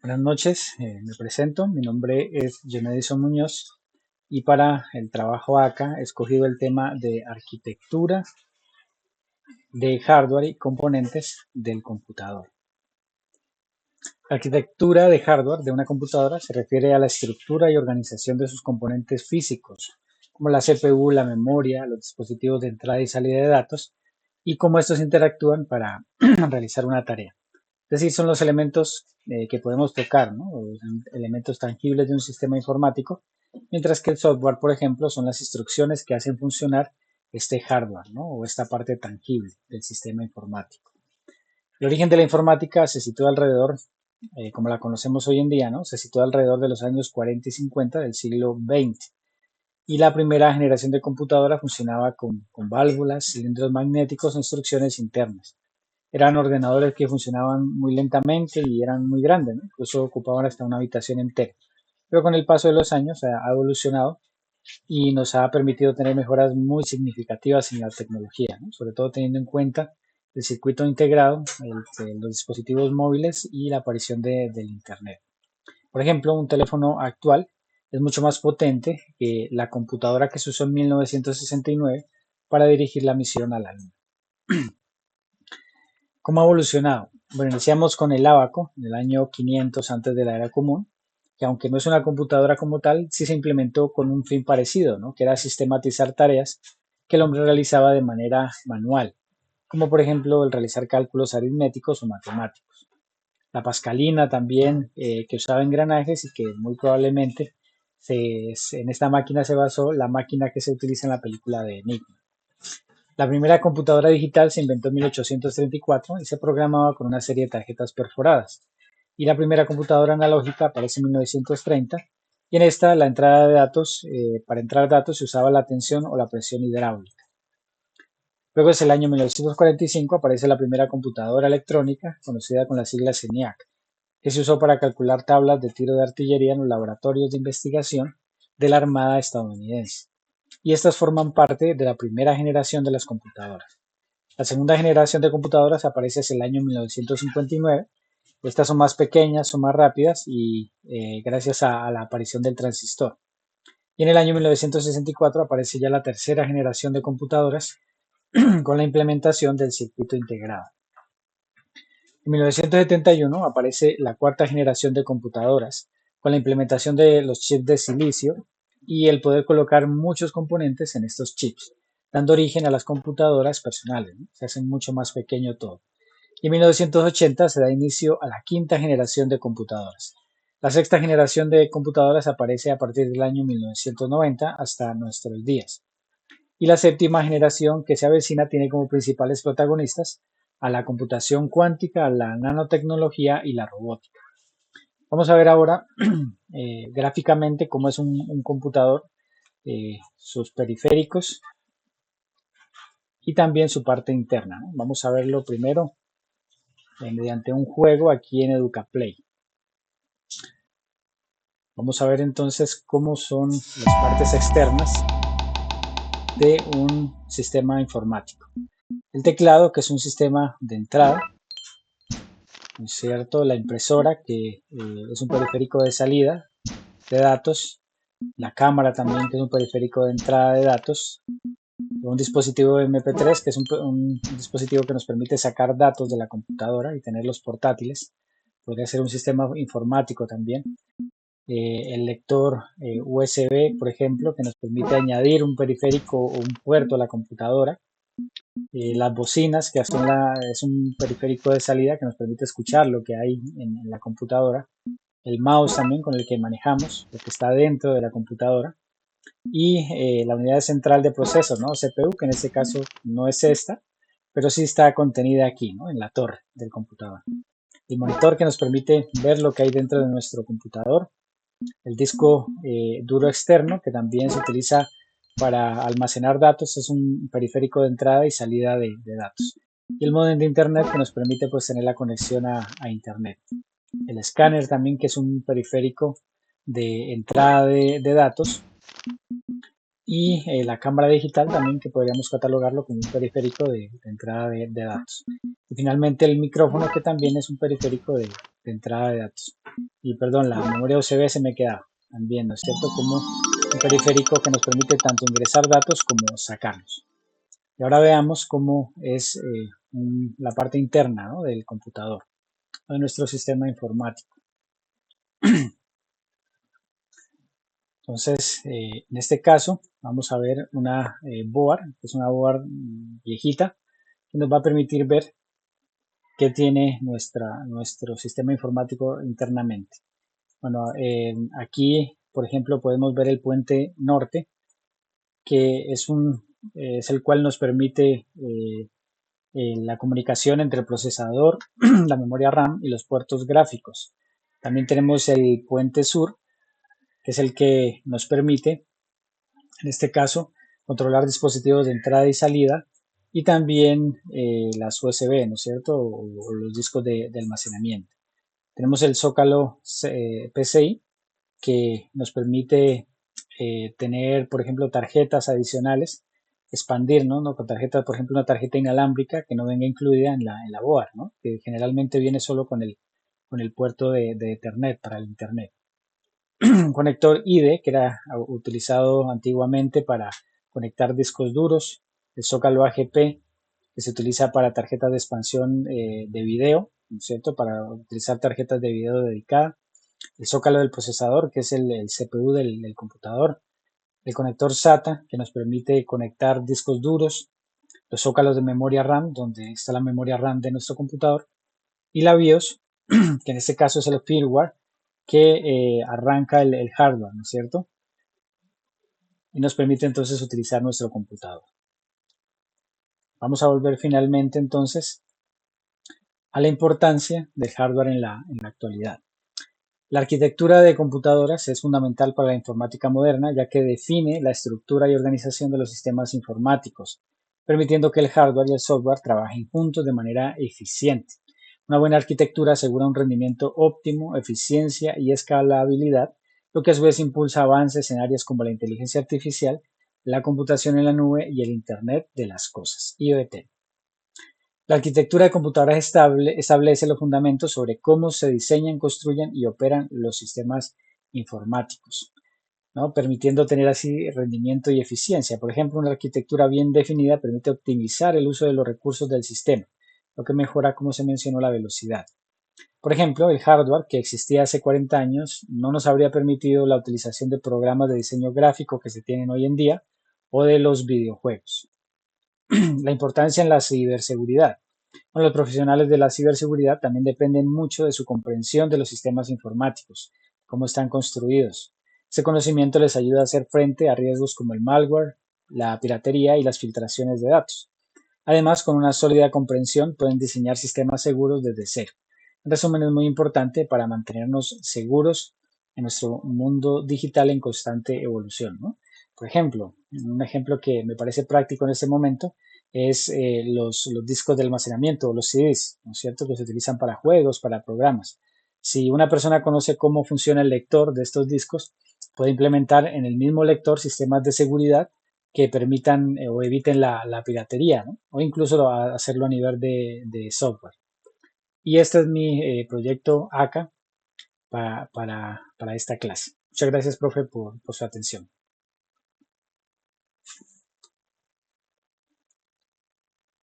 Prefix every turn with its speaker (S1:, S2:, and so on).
S1: Buenas noches, me presento, mi nombre es Jenedison Muñoz y para el trabajo acá he escogido el tema de arquitectura de hardware y componentes del computador. La arquitectura de hardware de una computadora se refiere a la estructura y organización de sus componentes físicos, como la CPU, la memoria, los dispositivos de entrada y salida de datos y cómo estos interactúan para realizar una tarea. Es decir, son los elementos que podemos tocar, ¿no? Los elementos tangibles de un sistema informático, mientras que el software, por ejemplo, son las instrucciones que hacen funcionar este hardware, ¿no? O esta parte tangible del sistema informático. El origen de la informática se sitúa alrededor, como la conocemos hoy en día, ¿no? Se sitúa alrededor de los años 40 y 50 del siglo XX. Y la primera generación de computadora funcionaba con válvulas, cilindros magnéticos e instrucciones internas. Eran ordenadores que funcionaban muy lentamente y eran muy grandes, ¿no? Incluso ocupaban hasta una habitación entera. Pero con el paso de los años ha evolucionado y nos ha permitido tener mejoras muy significativas en la tecnología, ¿no? Sobre todo teniendo en cuenta el circuito integrado, los dispositivos móviles y la aparición del Internet. Por ejemplo, un teléfono actual es mucho más potente que la computadora que se usó en 1969 para dirigir la misión a la Luna. ¿Cómo ha evolucionado? Bueno, iniciamos con el ábaco en el año 500 antes de la era común, que aunque no es una computadora como tal, sí se implementó con un fin parecido, ¿no? Que era sistematizar tareas que el hombre realizaba de manera manual, como por ejemplo el realizar cálculos aritméticos o matemáticos. La pascalina también, que usaba engranajes y que muy probablemente en esta máquina se basó la máquina que se utiliza en la película de Enigma. La primera computadora digital se inventó en 1834 y se programaba con una serie de tarjetas perforadas. Y la primera computadora analógica aparece en 1930 y en esta la entrada de datos, para entrar datos se usaba la tensión o la presión hidráulica. Luego es el año 1945 aparece la primera computadora electrónica conocida con las siglas ENIAC, que se usó para calcular tablas de tiro de artillería en los laboratorios de investigación de la Armada estadounidense. Y estas forman parte de la primera generación de las computadoras. La segunda generación de computadoras aparece hacia el año 1959. Estas son más pequeñas, son más rápidas y gracias a la aparición del transistor. Y en el año 1964 aparece ya la tercera generación de computadoras con la implementación del circuito integrado. En 1971 aparece la cuarta generación de computadoras con la implementación de los chips de silicio y el poder colocar muchos componentes en estos chips, dando origen a las computadoras personales, ¿no? Se hace mucho más pequeño todo. Y en 1980 se da inicio a la quinta generación de computadoras. La sexta generación de computadoras aparece a partir del año 1990 hasta nuestros días. Y la séptima generación que se avecina tiene como principales protagonistas a la computación cuántica, a la nanotecnología y la robótica. Vamos a ver ahora gráficamente cómo es un computador, sus periféricos y también su parte interna, ¿no? Vamos a verlo primero mediante un juego aquí en EducaPlay. Vamos a ver entonces cómo son las partes externas de un sistema informático. El teclado, que es un sistema de entrada, ¿no es cierto? La impresora, que es un periférico de salida de datos. La cámara también, que es un periférico de entrada de datos. Un dispositivo MP3, que es un dispositivo que nos permite sacar datos de la computadora y tenerlos portátiles. Podría ser un sistema informático también. El lector USB, por ejemplo, que nos permite añadir un periférico o un puerto a la computadora. Las bocinas, que es un periférico de salida que nos permite escuchar lo que hay en la computadora. El mouse también, con el que manejamos lo que está dentro de la computadora. Y la unidad central de proceso, ¿no? CPU, que en este caso no es esta, pero sí está contenida aquí, ¿no? En la torre del computador. El monitor, que nos permite ver lo que hay dentro de nuestro computador. El disco duro externo, que también se utiliza para almacenar datos, es un periférico de entrada y salida de datos. Y el módem de internet, que nos permite pues tener la conexión a internet. El escáner también, que es un periférico de entrada de datos. Y la cámara digital también, que podríamos catalogarlo como un periférico de entrada de datos. Y finalmente el micrófono, que también es un periférico de entrada de datos. y perdón, la memoria USB se me quedaba también, ¿no es cierto? Como un periférico que nos permite tanto ingresar datos como sacarlos. Y ahora veamos cómo es la parte interna, ¿no?, del computador, de nuestro sistema informático. Entonces, en este caso, vamos a ver una board, que es una board viejita, que nos va a permitir ver qué tiene nuestro sistema informático internamente. Bueno, aquí, por ejemplo, podemos ver el puente norte, que es el cual nos permite la comunicación entre el procesador, la memoria RAM y los puertos gráficos. También tenemos el puente sur, que es el que nos permite, en este caso, controlar dispositivos de entrada y salida y también las USB, ¿no es cierto? O los discos de almacenamiento. Tenemos el zócalo PCI, que nos permite tener, por ejemplo, tarjetas adicionales, expandir, ¿no? Con tarjetas, por ejemplo, una tarjeta inalámbrica que no venga incluida en la board, ¿no?, que generalmente viene solo con el puerto de Ethernet para el Internet. Un conector IDE, que era utilizado antiguamente para conectar discos duros, el zócalo AGP, que se utiliza para tarjetas de expansión de video, ¿no es cierto?, para utilizar tarjetas de video dedicadas, el zócalo del procesador, que es el CPU del computador, el conector SATA, que nos permite conectar discos duros, los zócalos de memoria RAM, donde está la memoria RAM de nuestro computador, y la BIOS, que en este caso es el firmware, que arranca el hardware, ¿no es cierto?, y nos permite entonces utilizar nuestro computador. Vamos a volver finalmente entonces a la importancia del hardware en la actualidad. La arquitectura de computadoras es fundamental para la informática moderna, ya que define la estructura y organización de los sistemas informáticos, permitiendo que el hardware y el software trabajen juntos de manera eficiente. Una buena arquitectura asegura un rendimiento óptimo, eficiencia y escalabilidad, lo que a su vez impulsa avances en áreas como la inteligencia artificial, la computación en la nube y el Internet de las cosas, IoT. La arquitectura de computadoras establece los fundamentos sobre cómo se diseñan, construyen y operan los sistemas informáticos, ¿no?, permitiendo tener así rendimiento y eficiencia. Por ejemplo, una arquitectura bien definida permite optimizar el uso de los recursos del sistema, lo que mejora, como se mencionó, la velocidad. Por ejemplo, el hardware que existía hace 40 años no nos habría permitido la utilización de programas de diseño gráfico que se tienen hoy en día o de los videojuegos. La importancia en la ciberseguridad. Bueno, los profesionales de la ciberseguridad también dependen mucho de su comprensión de los sistemas informáticos, cómo están construidos. Ese conocimiento les ayuda a hacer frente a riesgos como el malware, la piratería y las filtraciones de datos. Además, con una sólida comprensión pueden diseñar sistemas seguros desde cero. En resumen, es muy importante para mantenernos seguros en nuestro mundo digital en constante evolución, ¿no? Por ejemplo, un ejemplo que me parece práctico en este momento es los discos de almacenamiento o los CDs, ¿no es cierto?, que se utilizan para juegos, para programas. Si una persona conoce cómo funciona el lector de estos discos, puede implementar en el mismo lector sistemas de seguridad que permitan o eviten la piratería, ¿no?, o incluso hacerlo a nivel de software. Y este es mi proyecto acá para esta clase. Muchas gracias, profe, por su atención.